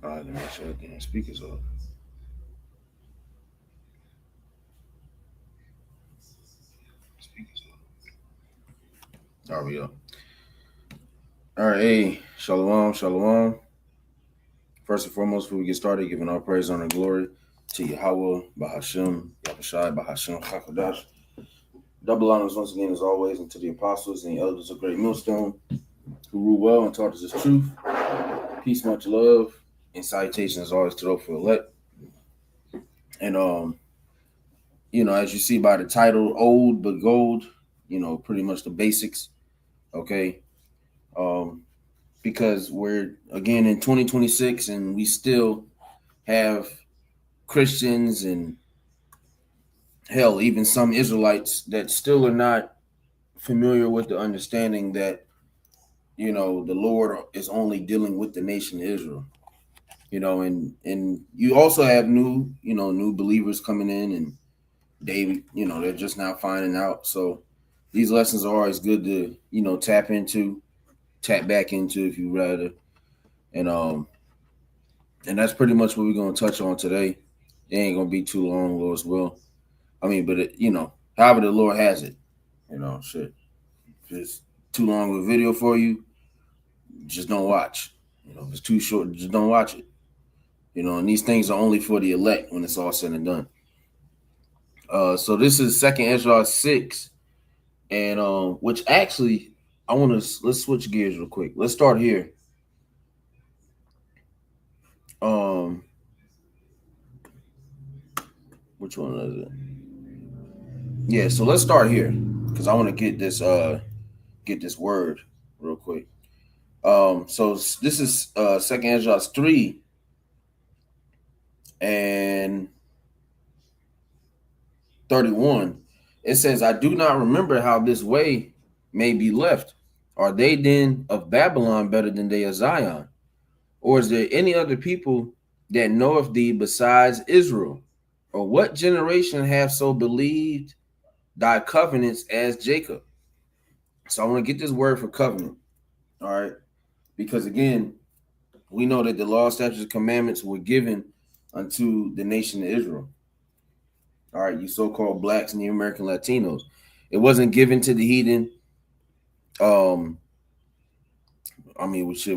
All right, let me make sure the speakers on. Speakers on. There we go. All right, hey, shalom, shalom. First and foremost, before we get started, giving all praise, honor, and glory to Yahweh, Bahashem, Yahushai, Bahashem, Chakadash. Double honors once again, as always, and to the apostles and the elders of Great Millstone who rule well and taught us this truth. Peace, much love, and salutations as always to those for elect. And as you see by the title, Old but Gold, pretty much the basics. Okay. Because we're again in 2026 and we still have Christians and hell, even some Israelites that still are not familiar with the understanding that, the Lord is only dealing with the nation of Israel. And you also have new believers coming in, and they're just now finding out. So these lessons are always good to, tap back into if you rather. And that's pretty much what we're gonna touch on today. It ain't gonna be too long, Lord's will. I mean, but however the Lord has it, shit. If it's too long of a video for you, just don't watch. If it's too short, just don't watch it. And these things are only for the elect when it's all said and done. So this is Second Ezra 6, and which actually let's switch gears real quick. Let's start here. Which one is it? Yeah, so let's start here because I want to get this word real quick. So this is Second Ezra 3 and 31. It says, I do not remember how this way may be left. Are they then of Babylon better than they of Zion? Or is there any other people that know of thee besides Israel? Or what generation have so believed thy covenants as Jacob? So I want to get this word for covenant. All right. Because again, we know that the law, statutes, and commandments were given unto the nation of Israel. All right, you so-called blacks and the American Latinos. It wasn't given to the heathen.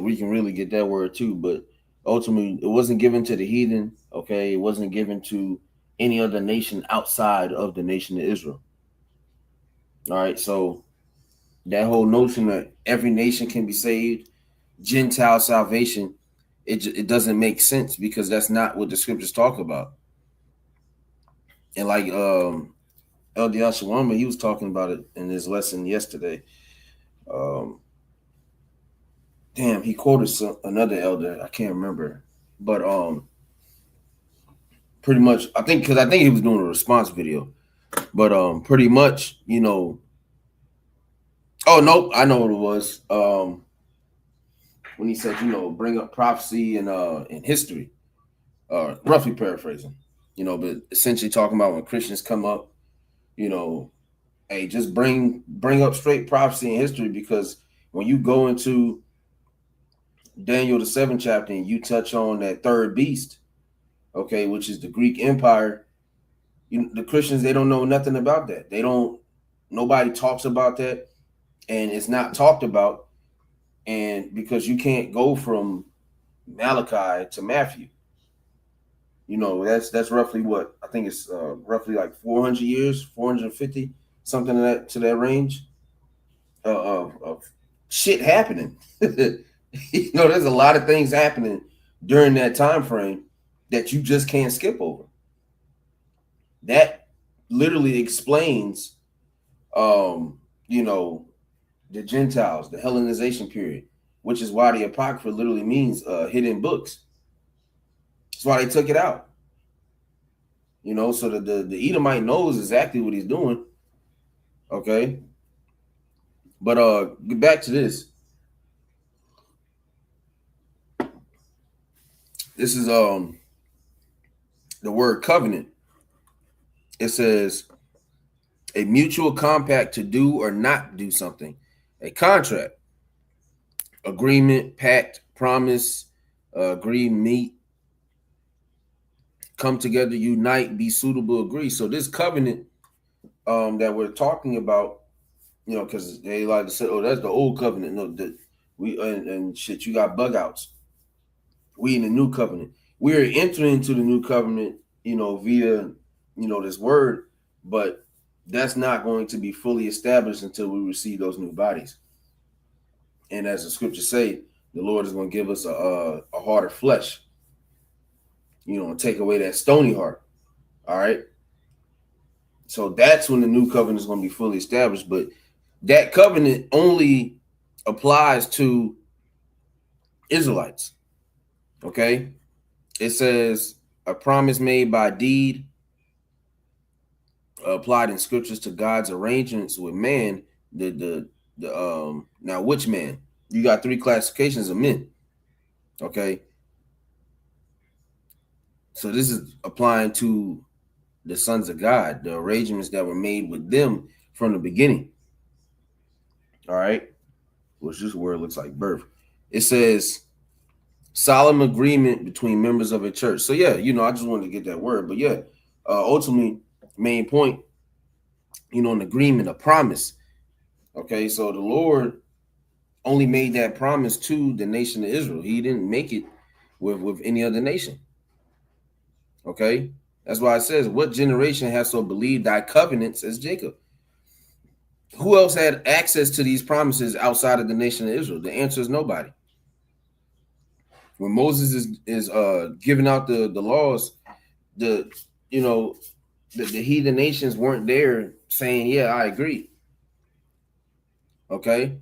We can really get that word too, but ultimately it wasn't given to the heathen. Okay, it wasn't given to any other nation outside of the nation of Israel. All right, so that whole notion that every nation can be saved, Gentile salvation, it doesn't make sense because that's not what the scriptures talk about. And like Elder Yashawama, he was talking about it in his lesson yesterday. He quoted another elder. I can't remember, but pretty much I think he was doing a response video, but pretty much Oh nope, I know what it was. When he said bring up prophecy and history, roughly paraphrasing, but essentially talking about when Christians come up, hey, just bring up straight prophecy and history because when you go into Daniel the 7th chapter and you touch on that third beast, okay, which is the Greek Empire, the Christians, they don't know nothing about that. Nobody talks about that, and it's not talked about, and because you can't go from Malachi to Matthew, that's roughly what I think it's roughly like 400 years, 450, something to that range of shit happening. There's a lot of things happening during that time frame that you just can't skip over. That literally explains, the Gentiles, the Hellenization period, which is why the Apocrypha literally means hidden books. That's why they took it out. So the Edomite knows exactly what he's doing. Okay. But get back to this. This is the word covenant. It says a mutual compact to do or not do something. A contract, agreement, pact, promise, agree, meet, come together, unite, be suitable, agree. So this covenant that we're talking about, because they like to say, oh, that's the old covenant. No, we and shit, you got bug outs. We in the new covenant. We're entering into the new covenant, via, this word, but that's not going to be fully established until we receive those new bodies. And as the scriptures say, the Lord is going to give us a heart of flesh, and take away that stony heart. All right. So that's when the new covenant is going to be fully established. But that covenant only applies to Israelites. Okay. It says a promise made by deed, applied in scriptures to God's arrangements with man. Now which man? You got three classifications of men. Okay. So this is applying to the sons of God, the arrangements that were made with them from the beginning. All right. Which this word looks like birth. It says solemn agreement between members of a church. So yeah, I just wanted to get that word. But yeah, ultimately, main point, an agreement, a promise. Okay, so the Lord only made that promise to the nation of Israel. He didn't make it with any other nation. Okay, that's why it says, what generation has so believed thy covenants as Jacob? Who else had access to these promises outside of the nation of Israel? The answer is nobody. When Moses is giving out the laws, the heathen nations weren't there saying, yeah, I agree. Okay.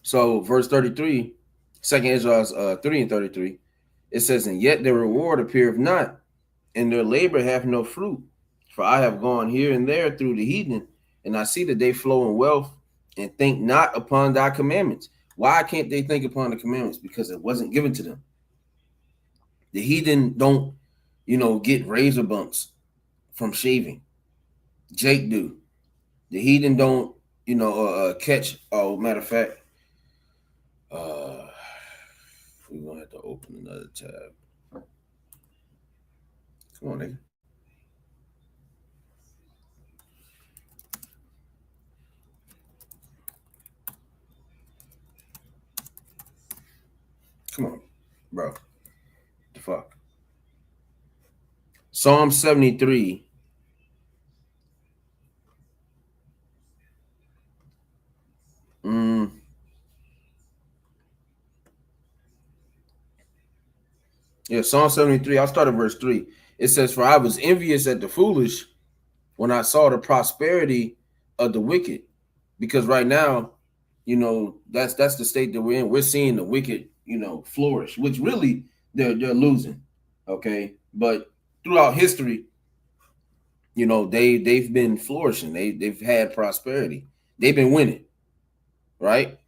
So verse 33, 2 Ezra 3 and 33, it says, and yet their reward appeareth not, and their labor hath no fruit. For I have gone here and there through the heathen, and I see that they flow in wealth and think not upon thy commandments. Why can't they think upon the commandments? Because it wasn't given to them. The heathen don't, get razor bumps from shaving. Jake do. The heathen don't, catch. Oh, matter of fact, we're gonna have to open another tab. Come on, nigga. Come on, bro. The fuck. Psalm 73. Yeah, Psalm 73. I'll start at verse 3. It says, for I was envious at the foolish when I saw the prosperity of the wicked. Because right now, that's the state that we're in. We're seeing the wicked, flourish, which really they're losing. Okay. But throughout history, they've been flourishing. They've had prosperity. They've been winning, right?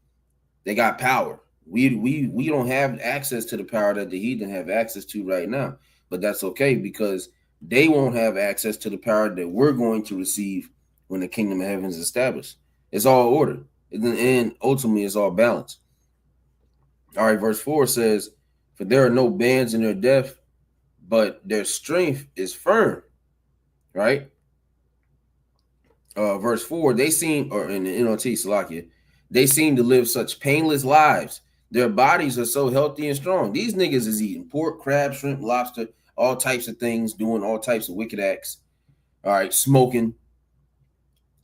They got power. We don't have access to the power that the heathen have access to right now, but that's okay because they won't have access to the power that we're going to receive when the kingdom of heaven is established. It's all order, and ultimately it's all balance. All right, verse 4 says, for there are no bands in their death, but their strength is firm. Right? Verse 4, they seem, or in the NLT, Salakia, they seem to live such painless lives. Their bodies are so healthy and strong. These niggas is eating pork, crab, shrimp, lobster, all types of things, doing all types of wicked acts. All right, smoking.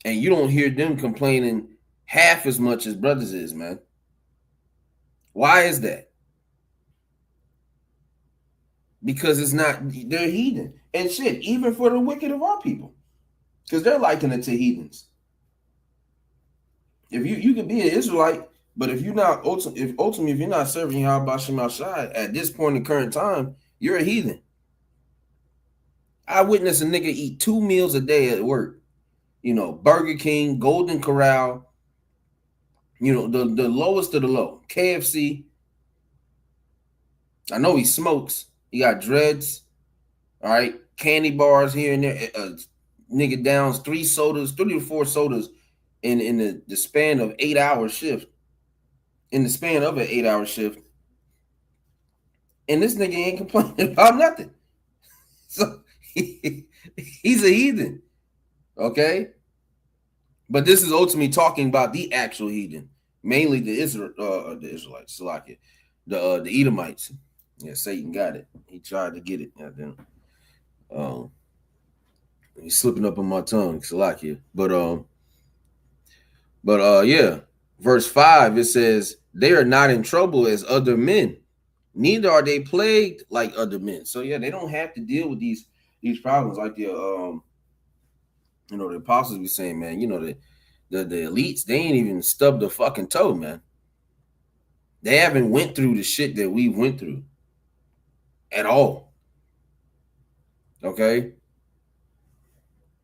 And you don't hear them complaining half as much as brothers is, man. Why is that? Because it's not, they're heathen. And shit, even for the wicked of our people. Because they're likening it to heathens. If you can be an Israelite, but if you're not ultimately if you're not serving Yahweh Shem Shai at this point in current time, you're a heathen. I witnessed a nigga eat 2 meals a day at work. Burger King, Golden Corral, the lowest of the low. KFC. I know he smokes. He got dreads. All right. Candy bars here and there. Nigga downs 3 to 4 sodas in the span of 8-hour shift. In the span of an 8-hour shift. and this nigga ain't complaining about nothing. So he's a heathen, okay? But this is ultimately talking about the actual heathen, mainly the Israelites, Salakia, the Edomites. Yeah, Satan got it. He tried to get it. Um, he's slipping up on my tongue, Salakia. Yeah, verse 5, it says, they are not in trouble as other men, neither are they plagued like other men. So yeah, they don't have to deal with these problems like the the apostles be saying, man. The elites, they ain't even stubbed a fucking toe, man. They haven't went through the shit that we went through at all. Okay.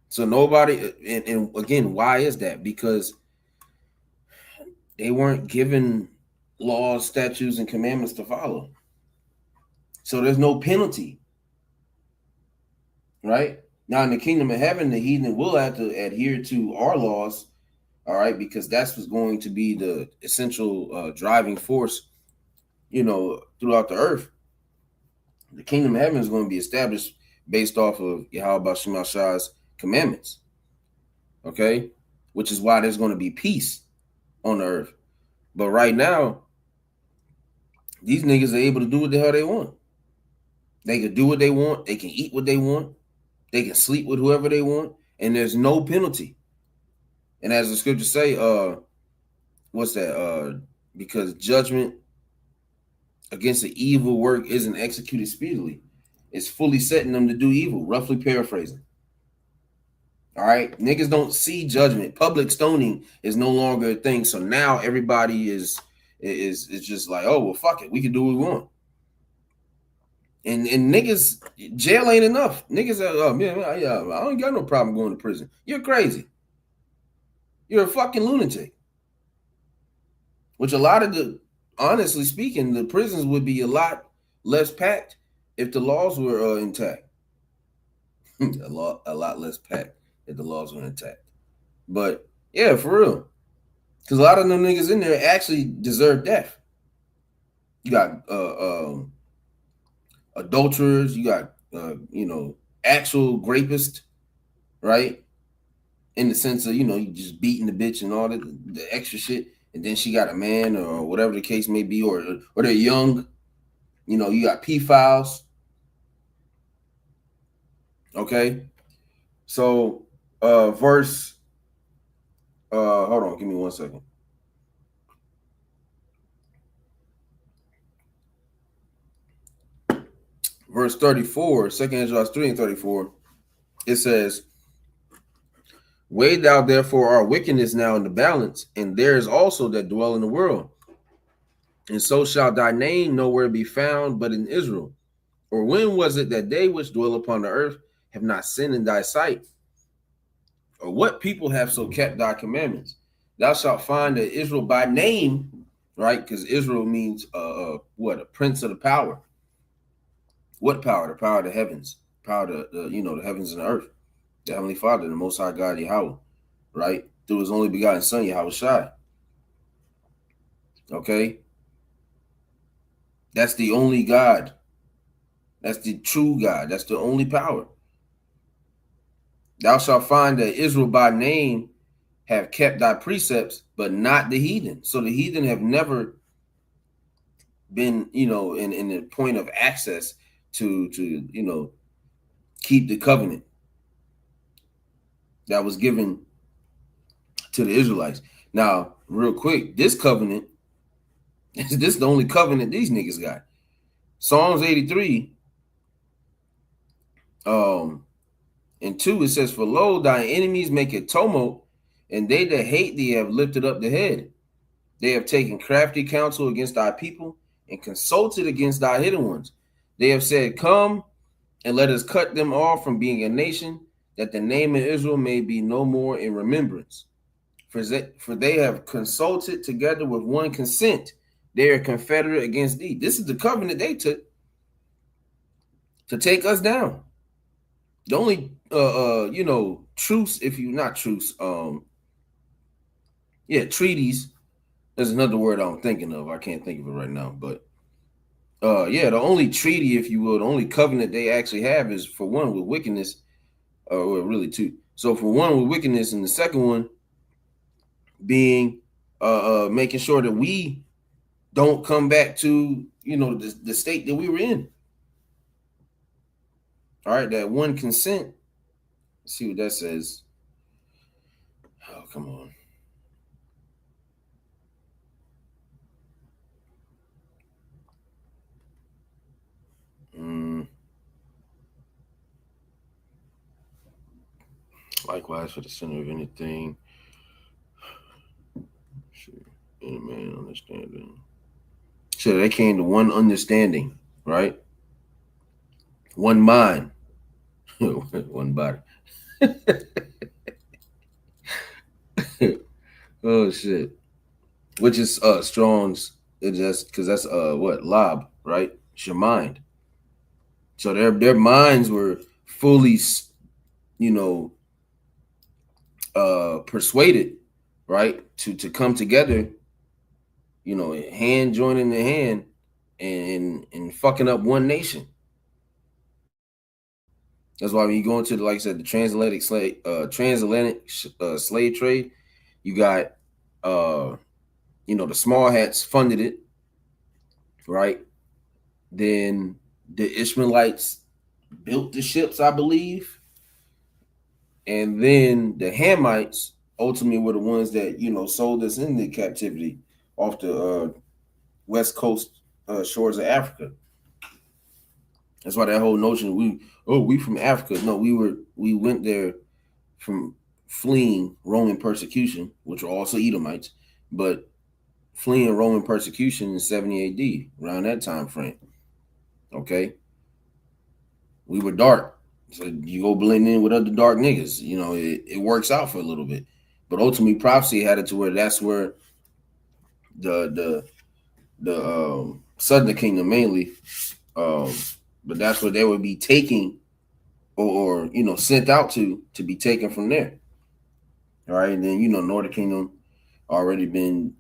So nobody, and again, why is that? Because they weren't given laws, statutes, and commandments to follow. So there's no penalty, right? Now in the kingdom of heaven, the heathen will have to adhere to our laws, all right, because that's what's going to be the essential driving force, throughout the earth. The kingdom of heaven is going to be established based off of Yahweh Shema Shah's commandments, okay? Which is why there's going to be peace on the earth. But right now, these niggas are able to do what the hell they want. They can do what they want. They can eat what they want. They can sleep with whoever they want. And there's no penalty. And as the scriptures say, what's that? Because judgment against the evil work isn't executed speedily. It's fully setting them to do evil, roughly paraphrasing. All right. Niggas don't see judgment. Public stoning is no longer a thing. So now everybody is just like, oh, well, fuck it. We can do what we want. And niggas, jail ain't enough. Niggas are, oh, man, I don't got no problem going to prison. You're crazy. You're a fucking lunatic. Which honestly speaking, the prisons would be a lot less packed if the laws were intact. a lot less packed if the laws were intact. But yeah, for real. Because a lot of them niggas in there actually deserve death. You got adulterers, you got actual rapists, right? In the sense of, you just beating the bitch and all the extra shit, and then she got a man or whatever the case may be, or they're young. You got pedophiles. Okay. So verse hold on, give me 1 second. Verse 34, 2 Ezra 3 and 34, it says, weigh thou therefore our wickedness now in the balance, and there is also that dwell in the world. And so shall thy name nowhere be found but in Israel. Or when was it that they which dwell upon the earth have not sinned in thy sight? Or what people have so kept thy commandments? Thou shalt find that Israel by name, right? Because Israel means what? A prince of the power. What power? The power of the heavens, power of the heavens and the earth. The Heavenly Father, the Most High God, Yahweh, right? Through His only begotten Son, Yahweh Shai. Okay, that's the only God. That's the true God. That's the only power. Thou shalt find that Israel by name have kept thy precepts, but not the heathen. So the heathen have never been, in the point of access to keep the covenant that was given to the Israelites. Now, real quick, this covenant, this is the only covenant these niggas got. Psalms 83, and 2, it says, for lo, thy enemies make a tumult, and they that hate thee have lifted up the head. They have taken crafty counsel against thy people and consulted against thy hidden ones. They have said, come and let us cut them off from being a nation, that the name of Israel may be no more in remembrance. For they have consulted together with one consent. They are confederate against thee. This is the covenant they took to take us down. The only truce, if you not truce, treaties. There's another word I'm thinking of. I can't think of it right now, but Yeah, the only treaty, if you will, the only covenant they actually have is for one with wickedness, or really two. So for one with wickedness, and the second one being making sure that we don't come back to the state that we were in. All right, that one consent. Let's see what that says. Oh, come on. Likewise, for the center of anything, any man understanding. So they came to one understanding, right? One mind, one body. Oh shit! Which is Strong's. It just because that's what lob, right? It's your mind. So their minds were fully, you know, persuaded, right, to come together, hand joining the hand, and fucking up one nation. That's why when you go into like I said, the transatlantic slave trade, you got the small hats funded it, right? Then the Ishmaelites built the ships, I believe, and then the Hamites ultimately were the ones that sold us into captivity off the west coast shores of Africa. That's why that whole notion we from Africa. No, we went there from fleeing Roman persecution, which were also Edomites, but fleeing Roman persecution in 70 AD, around that time frame. Okay. We were dark. So you go blend in with other dark niggas. It works out for a little bit. But ultimately prophecy had it to where that's where the southern kingdom mainly, but that's where they would be taking or sent out to be taken from there. All right, and then northern kingdom already been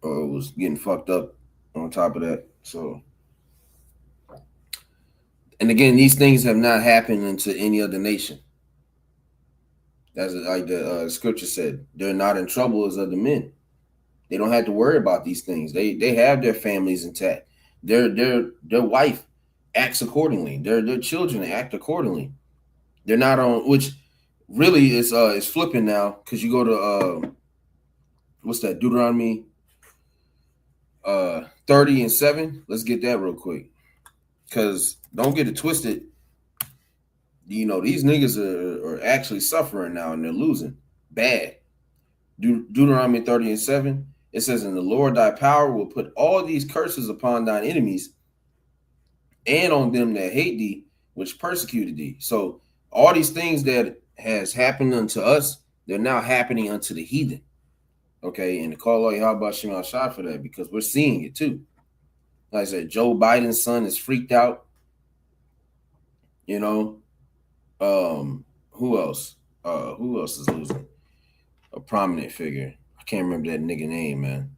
was getting fucked up on top of that. So, and again, these things have not happened into any other nation. That's like the scripture said, they're not in trouble as other men. They don't have to worry about these things. They have their families intact. Their wife acts accordingly. Their children act accordingly. They're not on, which really is flipping now, because you go to what's that, Deuteronomy 30:7. Let's get that real quick, because don't get it twisted. These niggas are actually suffering now, and they're losing bad. Deuteronomy 30:7. It says, "And the Lord thy power will put all these curses upon thine enemies, and on them that hate thee, which persecuted thee." So all these things that has happened unto us, they're now happening unto the heathen. Okay, and the call out Yahweh Shem shot for that, because we're seeing it too. Like I said, Joe Biden's son is freaked out. Who else? Who else is losing? A prominent figure. I can't remember that nigga name, man.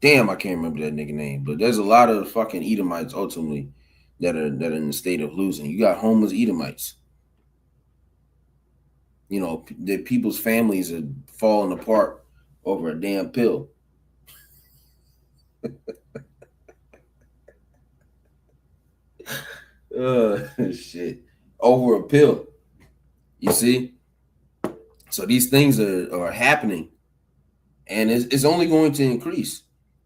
Damn, I can't remember that nigga name. But there's a lot of fucking Edomites ultimately that are in the state of losing. You got homeless Edomites. That people's families are falling apart over a damn pill. Shit. Over a pill. You see? So these things are happening, and it's only going to increase.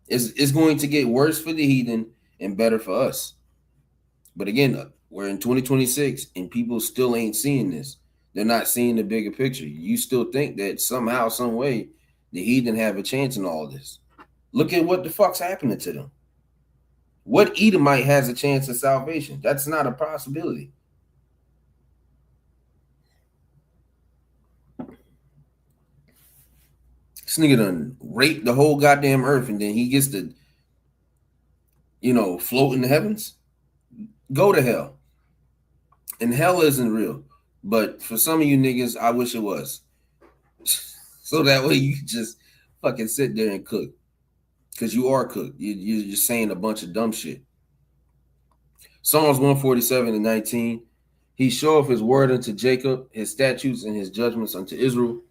It's going to get worse for the heathen and better for us. But again, we're in 2026 and people still ain't seeing this. They're not seeing the bigger picture. You still think that somehow, some way, the heathen have a chance in all this. Look at what the fuck's happening to them. What Edomite has a chance of salvation? That's not a possibility. This nigga done raped the whole goddamn earth, and then he gets to, float in the heavens. Go to hell. And hell isn't real. But for some of you niggas, I wish it was. So that way you can just fucking sit there and cook. because you are cooked. You're just saying a bunch of dumb shit. Psalms 147:19. He showeth his word unto Jacob, his statutes and his judgments unto Israel.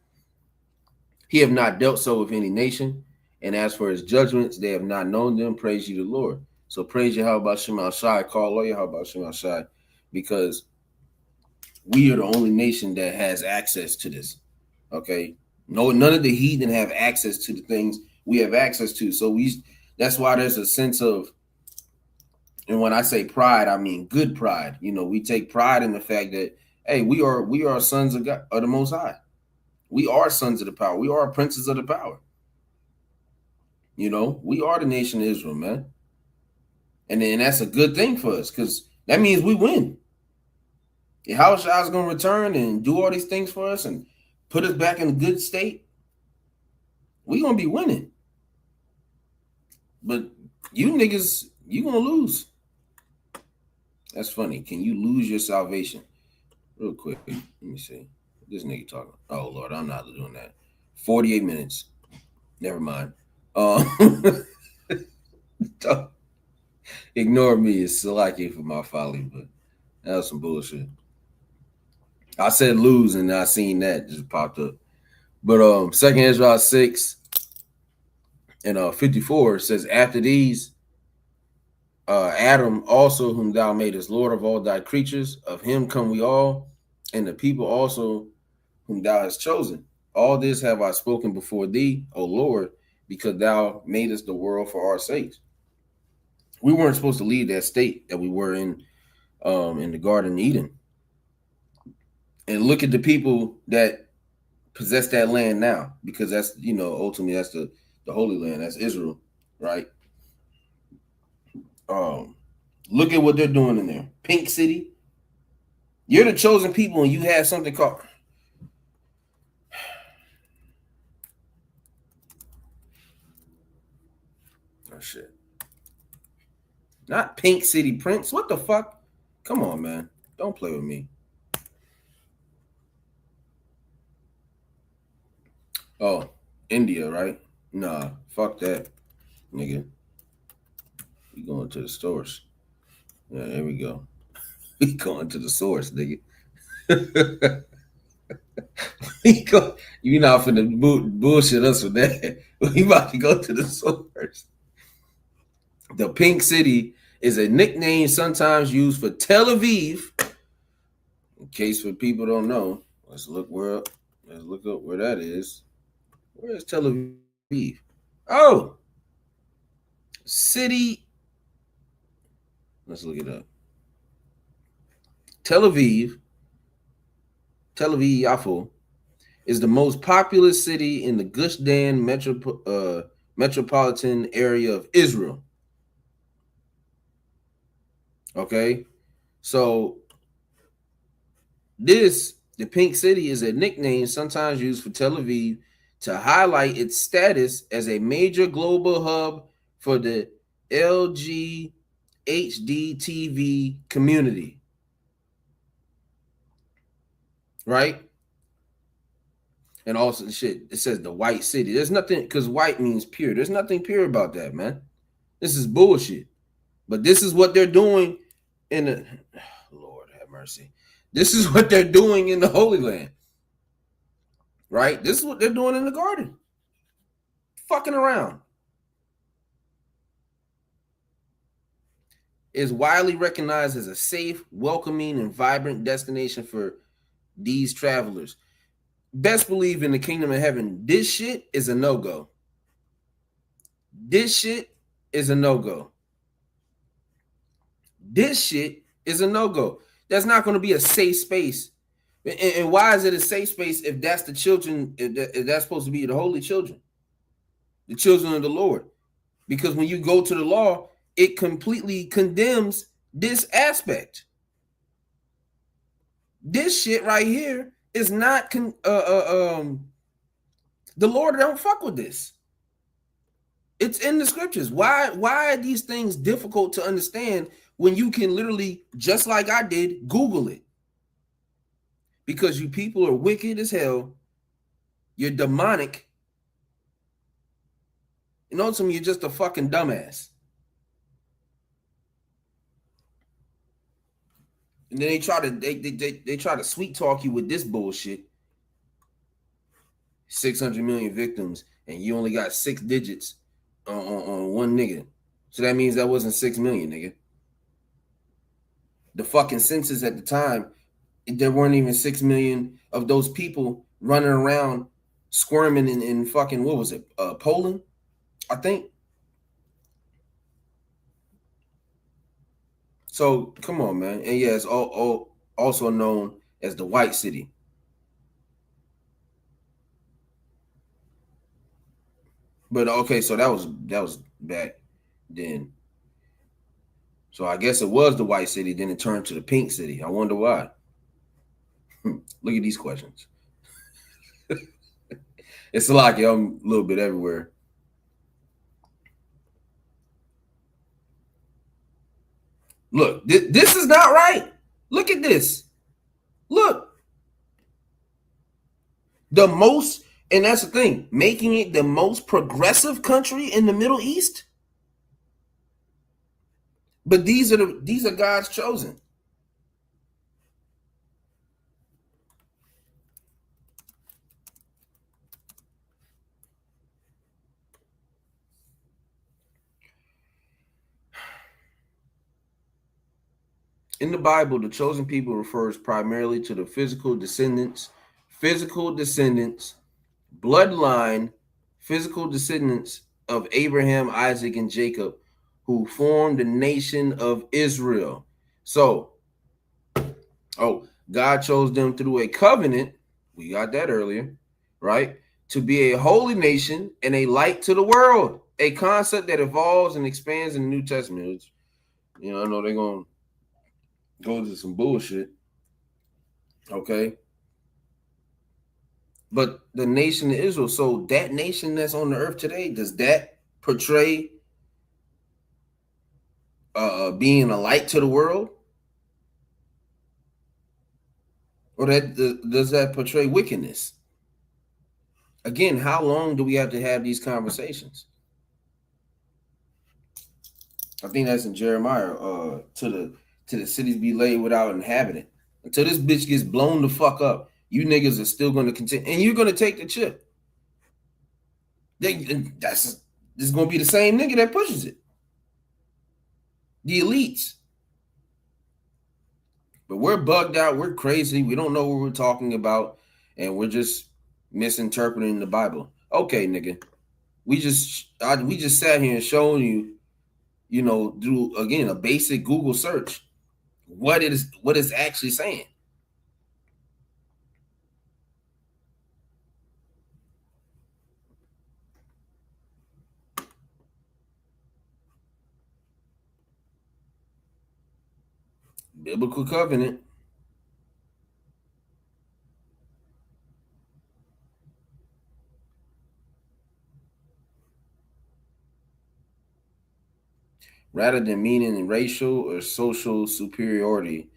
He have not dealt so with any nation. And as for his judgments, they have not known them. Praise ye the Lord. So praise Yahweh Shem Shai, call Yahweh Shem Shai, because we are the only nation that has access to this. Okay. No, none of the heathen have access to the things we have access to. So that's why there's a sense of, and when I say pride, I mean good pride. You know, we take pride in the fact that, hey, we are sons of God, of the Most High. We are sons of the power. We are princes of the power. You know, we are the nation of Israel, man. And then that's a good thing for us, because that means we win. Yahushua is going to return and do all these things for us and put us back in a good state. We're going to be winning. But you niggas, you're going to lose. That's funny. Can you lose your salvation? Real quick. Let me see. This nigga talking. Oh, Lord, I'm not doing that. 48 minutes. Never mind. Ignore me. It's Salaki for my folly, but that was some bullshit. I said lose, and I seen that just popped up. But Second Ezra 6 and 54 says, after these, Adam also, whom thou madest Lord of all thy creatures, of him come we all, and the people also whom thou hast chosen. All this have I spoken before thee, O Lord, because thou madest the world for our sakes. We weren't supposed to leave that state that we were in the Garden of Eden. And look at the people that possess that land now, because that's, you know, ultimately that's the Holy Land. That's Israel, right? Look at what they're doing in there. Pink City. You're the chosen people, and you have something called... Oh, shit. Not Pink City Prince. What the fuck? Come on, man. Don't play with me. Oh, India, right? Nah, fuck that, nigga. We going to the source. Yeah, there we go. We going to the source, nigga. You not finna bullshit us with that. We about to go to the source. The Pink City is a nickname sometimes used for Tel Aviv. In case for people don't know, let's look up where that is. Where is Tel Aviv? Oh, city. Let's look it up. Tel Aviv Yafo, is the most populous city in the Gush Dan metropolitan area of Israel. Okay, so the Pink City is a nickname sometimes used for Tel Aviv to highlight its status as a major global hub for the LGHD TV community. Right? And also, shit, it says the white city. There's nothing, because white means pure. There's nothing pure about that, man. This is bullshit. But this is what they're doing in the... Lord have mercy. This is what they're doing in the Holy Land. Right? This is what they're doing in the garden. Fucking around. Is widely recognized as a safe, welcoming, and vibrant destination for these travelers. Best believe in the kingdom of heaven, this shit is a no-go. This shit is a no-go. This shit is a no-go. That's not going to be a safe space. And why is it a safe space if that's the children, if that's supposed to be the holy children, the children of the Lord? Because when you go to the law, it completely condemns this aspect. This shit right here is not the Lord don't fuck with this. It's in the scriptures. Why are these things difficult to understand when you can literally, just like I did, Google it? Because you people are wicked as hell. You're demonic. And ultimately, you're just a fucking dumbass. And then they try to sweet talk you with this bullshit. 600 million victims, and you only got 6 digits on one nigga. So that means that wasn't 6 million, nigga. The fucking census at the time, there weren't even 6 million of those people running around squirming in fucking, what was it, Poland, I think. So come on, man. And yeah, it's also known as the White City. But okay, so that was back then. So I guess it was the White City, then it turned to the Pink City. I wonder why. Look at these questions. It's like I'm a little bit everywhere. Look, this is not right. Look at this. Look. The most, and that's the thing, making it the most progressive country in the Middle East. But these are God's chosen. In the Bible, the chosen people refers primarily to the physical descendants, bloodline, physical descendants of Abraham, Isaac, and Jacob, who formed the nation of Israel. So, God chose them through a covenant. We got that earlier, right? To be a holy nation and a light to the world, a concept that evolves and expands in the New Testament. Which, I know they're going to go into some bullshit. Okay. But the nation of Israel, so that nation that's on the earth today, does that portray being a light to the world? Or does that portray wickedness? Again, how long do we have to have these conversations? I think that's in Jeremiah. To the cities be laid without inhabitant. Until this bitch gets blown the fuck up, you niggas are still going to continue, and you're going to take the chip. This is going to be the same nigga that pushes it. The elites. But we're bugged out. We're crazy. We don't know what we're talking about, and we're just misinterpreting the Bible. Okay, nigga. We just sat here and showing you, do again a basic Google search, what it's actually saying. Biblical covenant. Rather than meaning racial or social superiority,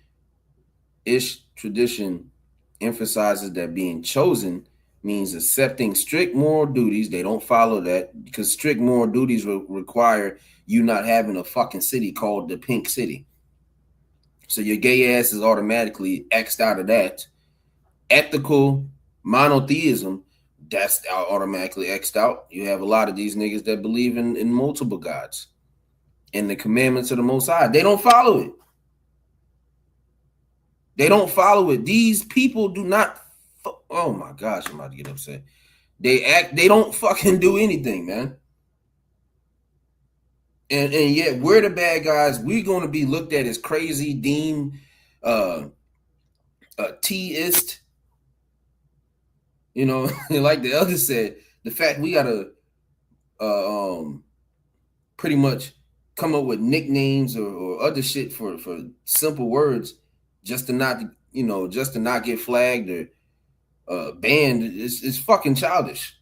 Ish tradition emphasizes that being chosen means accepting strict moral duties. They don't follow that because strict moral duties require you not having a fucking city called the Pink City. So your gay ass is automatically X'd out of that. Ethical monotheism, that's automatically X'd out. You have a lot of these niggas that believe in multiple gods and the commandments of the Most High. They don't follow it. They don't follow it. These people do not. Oh my gosh, I'm about to get upset. They don't fucking do anything, man. And yet we're the bad guys. We're going to be looked at as crazy, deemed teist. Like the other said, the fact we gotta pretty much come up with nicknames or other shit for simple words just to not get flagged or banned is fucking childish.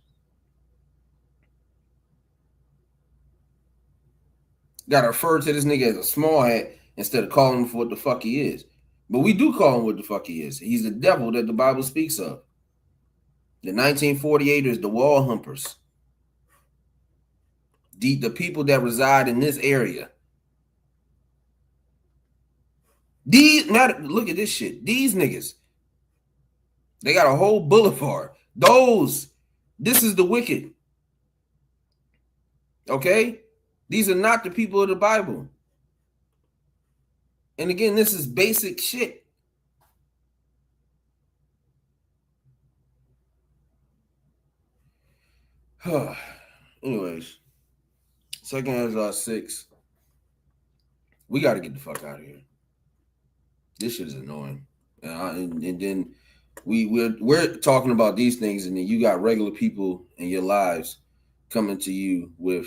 Gotta refer to this nigga as a small hat instead of calling him for what the fuck he is. But we do call him what the fuck he is. He's the devil that the Bible speaks of. The 1948ers, the wall humpers. The people that reside in this area. Look at this shit. These niggas, they got a whole boulevard. This is the wicked. Okay? These are not the people of the Bible. And again, this is basic shit. Anyways, 2 Ezra 6. We got to get the fuck out of here. This shit is annoying. And then we're talking about these things, and then you got regular people in your lives coming to you with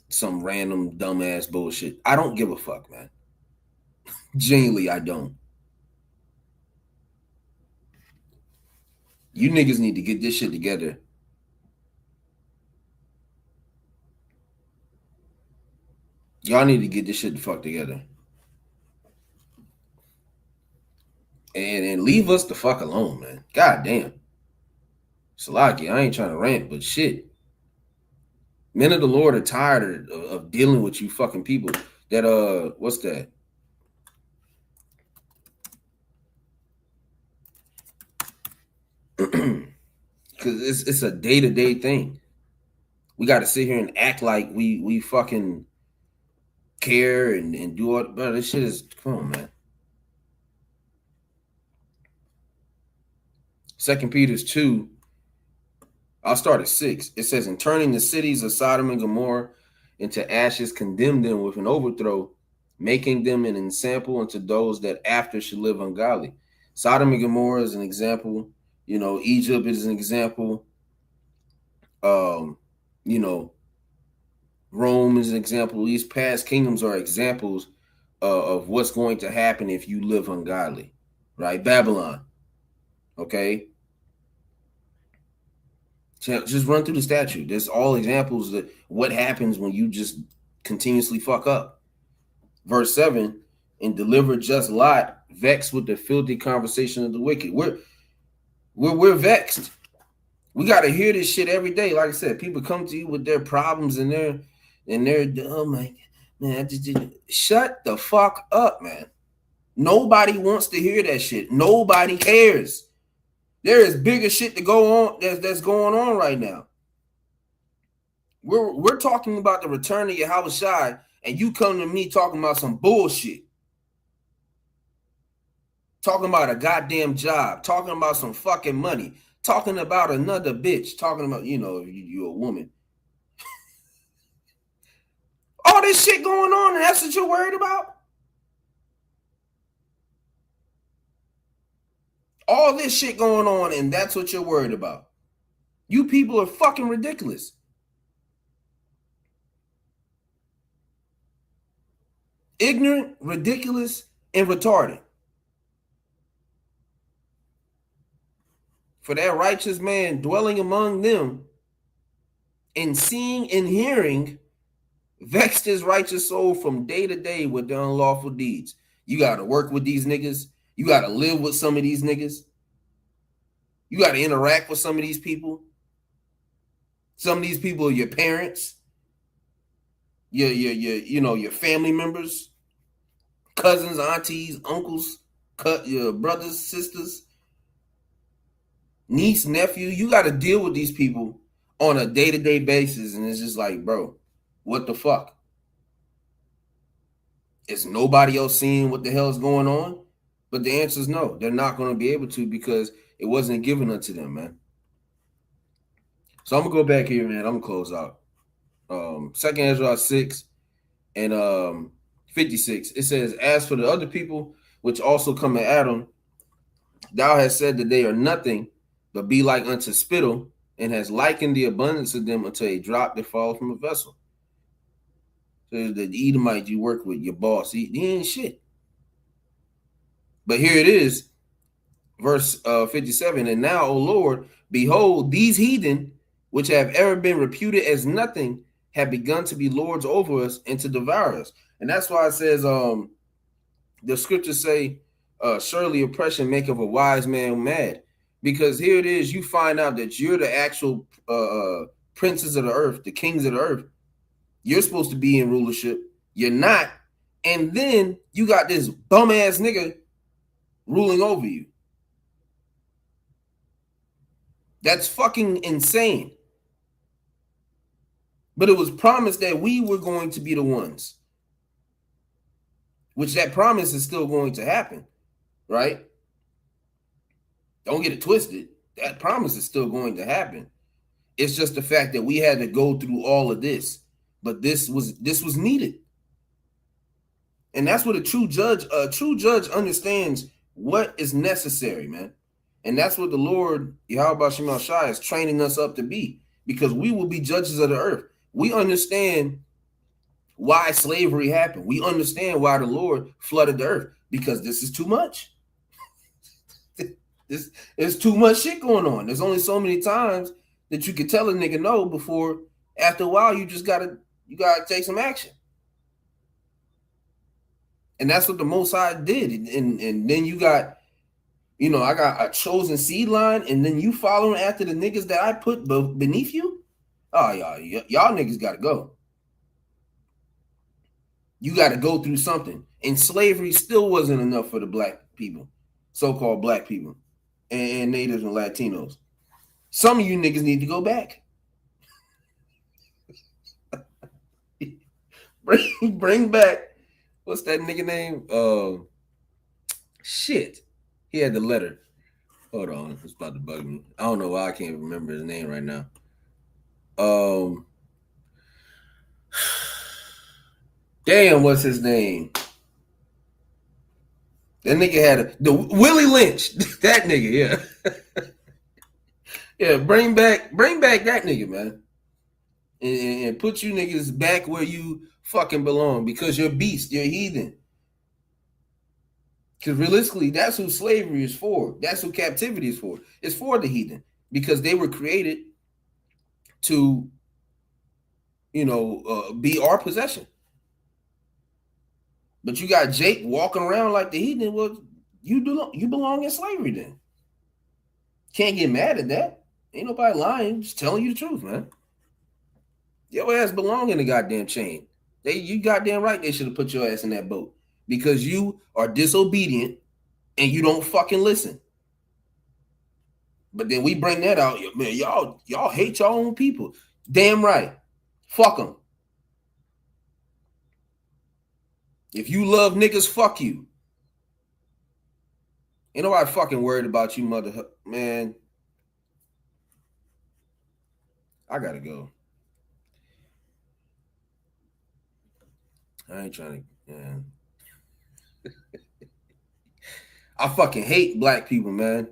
some random dumbass bullshit. I don't give a fuck, man. Genuinely, I don't. You niggas need to get this shit together. Y'all need to get this shit the fuck together. And leave us the fuck alone, man. God damn. Salaki, I ain't trying to rant, but shit. Men of the Lord are tired of dealing with you fucking people that, what's that? Because it's a day-to-day thing. We got to sit here and act like we fucking care and do all, but this shit is, come on, man. 2 Peter 2, I'll start at 6. It says, in turning the cities of Sodom and Gomorrah into ashes, condemn them with an overthrow, making them an example unto those that after should live ungodly. Sodom and Gomorrah is an example. You know, Egypt is an example. You know, Rome is an example. These past kingdoms are examples of what's going to happen if you live ungodly, right? Babylon, okay? Just run through the statute. There's all examples of what happens when you just continuously fuck up. Verse 7, and deliver just Lot, vexed with the filthy conversation of the wicked. We're vexed. We got to hear this shit every day. Like I said, people come to you with their problems and they're oh my man, shut the fuck up, man. Nobody wants to hear that shit. Nobody cares. There is bigger shit to go on that's going on right now. We're talking about the return of Yahushua, and you come to me talking about some bullshit. Talking about a goddamn job, talking about some fucking money, talking about another bitch, talking about, you know, you're a woman. All this shit going on, and that's what you're worried about? All this shit going on, and that's what you're worried about. You people are fucking ridiculous. Ignorant, ridiculous, and retarded. For that righteous man dwelling among them and seeing and hearing vexed his righteous soul from day to day with their unlawful deeds. You got to work with these niggas. You got to live with some of these niggas. You got to interact with some of these people. Some of these people are your parents, your family members, cousins, aunties, uncles, your brothers, sisters, niece, nephew. You got to deal with these people on a day-to-day basis, and it's just like, bro, what the fuck? Is nobody else seeing what the hell is going on? But the answer is no. They're not going to be able to because it wasn't given unto them, man. So I'm going to go back here, man. I'm going to close out. 2 Ezra 6 and 56. It says, as for the other people, which also come at Adam, thou hast said that they are nothing, but be like unto spittle, and has likened the abundance of them unto a drop that fall from a vessel. So the Edomite you work with, your boss, he ain't shit. But here it is, verse 57. And now, O Lord, behold, these heathen, which have ever been reputed as nothing, have begun to be lords over us and to devour us. And that's why it says, the scriptures say, surely oppression maketh a wise man mad. Because here it is, you find out that you're the actual princes of the earth, the kings of the earth, You're supposed to be in rulership. You're not. And then you got this bum ass nigga ruling over you. That's fucking insane. But it was promised that we were going to be the ones. Which that promise is still going to happen, right? Don't get it twisted. That promise is still going to happen. It's just the fact that we had to go through all of this. But this was needed. And that's what a true judge understands what is necessary, man. And that's what the Lord, Yahweh Shema Shai, is training us up to be, because we will be judges of the earth. We understand why slavery happened. We understand why the Lord flooded the earth, because this is too much. There's too much shit going on. There's only so many times that you can tell a nigga no before, after a while, you gotta take some action. And that's what the Most High did. And then you got, I got a chosen seed line, and then you following after the niggas that I put beneath you. Oh, y'all niggas got to go. You got to go through something. And slavery still wasn't enough for the black people, so-called black people, and natives and Latinos. Some of you niggas need to go back. Bring back. What's that nigga name? Shit. He had the letter. Hold on. It's about to bug me. I don't know why I can't remember his name right now. Damn, what's his name? That nigga had the Willie Lynch. That nigga, yeah. Yeah, bring back that nigga, man. And put you niggas back where you fucking belong, because you're beast, you're heathen. Because realistically, that's who slavery is for. That's who captivity is for. It's for the heathen, because they were created to, be our possession. But you got Jake walking around like the heathen. Well, you belong in slavery then. Can't get mad at that. Ain't nobody lying. Just telling you the truth, man. Your ass belong in the goddamn chain. You goddamn right they should have put your ass in that boat, because you are disobedient and you don't fucking listen. But then we bring that out. Man, y'all hate your own people. Damn right. Fuck them. If you love niggas, fuck you. Ain't nobody fucking worried about you, mother. Man, I gotta go. I ain't trying to, man. I fucking hate black people, man.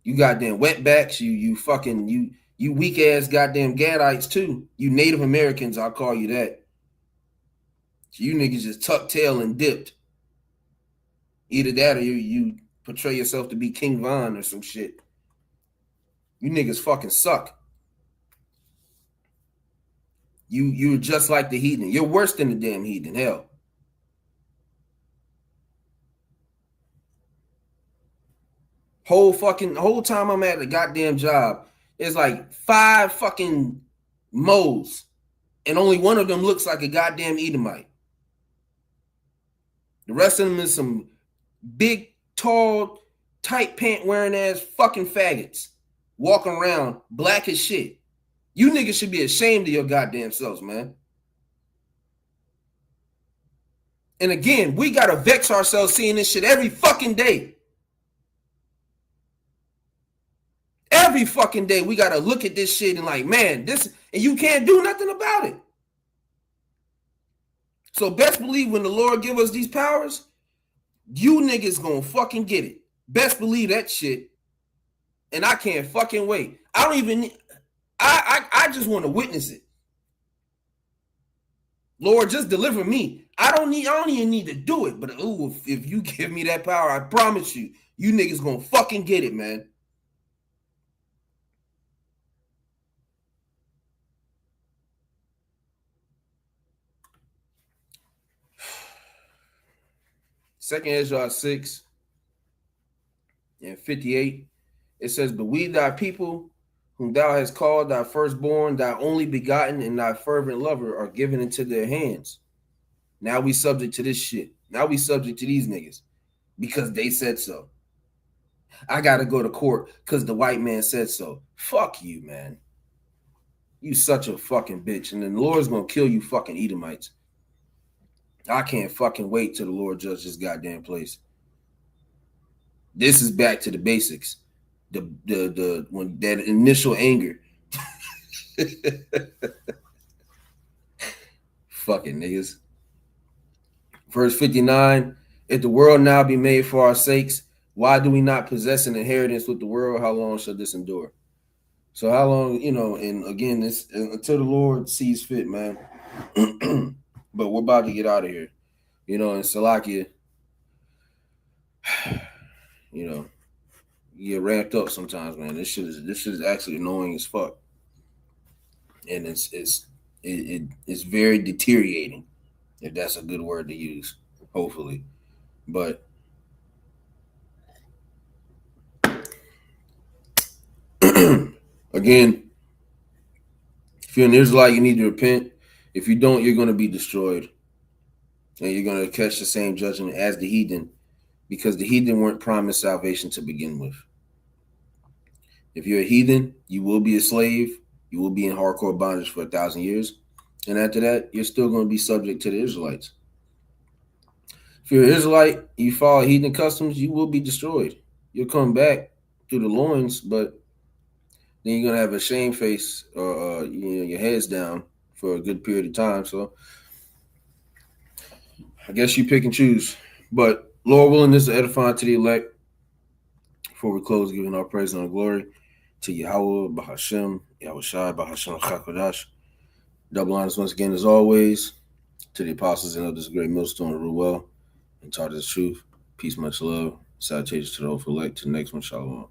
You goddamn wetbacks, you fucking, you weak ass goddamn Gadites too. You Native Americans, I'll call you that. So you niggas just tucked tail and dipped. Either that or you portray yourself to be King Von or some shit. You niggas fucking suck. You're just like the heathen. You're worse than the damn heathen. Hell. Whole time I'm at the goddamn job, there's like 5 fucking moles, and only one of them looks like a goddamn Edomite. The rest of them is some big, tall, tight pant wearing ass fucking faggots walking around black as shit. You niggas should be ashamed of your goddamn selves, man. And again, we gotta vex ourselves seeing this shit every fucking day. Every fucking day, we gotta look at this shit and like, man, this, and you can't do nothing about it. So best believe when the Lord give us these powers, you niggas gonna fucking get it. Best believe that shit. And I can't fucking wait. I just want to witness it. Lord, just deliver me. I don't even need to do it. But if you give me that power, I promise you, you niggas gonna fucking get it, man. Second Ezra 6 and 58, it says, but we thy people whom thou hast called thy firstborn, thy only begotten, and thy fervent lover are given into their hands. Now we subject to this shit. Now we subject to these niggas because they said so. I gotta go to court because the white man said so. Fuck you, man. You such a fucking bitch. And then the Lord's gonna kill you fucking Edomites. I can't fucking wait till the Lord judge this goddamn place. This is back to the basics. The when that initial anger. Fucking niggas. Verse 59, if the world now be made for our sakes, why do we not possess an inheritance with the world? How long shall this endure? So how long, and again, this until the Lord sees fit, man. But we're about to get out of here. In Salakia, you get ramped up sometimes, man. This shit is actually annoying as fuck. And it's very deteriorating, if that's a good word to use, hopefully. But again, if you're an Israelite, you need to repent. If you don't, you're going to be destroyed. And you're going to catch the same judgment as the heathen, because the heathen weren't promised salvation to begin with. If you're a heathen, you will be a slave. You will be in hardcore bondage for 1,000 years. And after that, you're still going to be subject to the Israelites. If you're an Israelite, you follow heathen customs, you will be destroyed. You'll come back through the loins, but then you're going to have a shame face or your head's down for a good period of time. So I guess you pick and choose. But Lord willing, this is edifying to the elect. Before we close, giving our praise and our glory to Yahweh, Bahashem, Yahushai, Bahashem, Chakodash. Double honors once again, as always, to the apostles and others, great millstone, rule well, and taught us the truth. Peace, much love. Salutations to the whole elect. To the next one, shalom.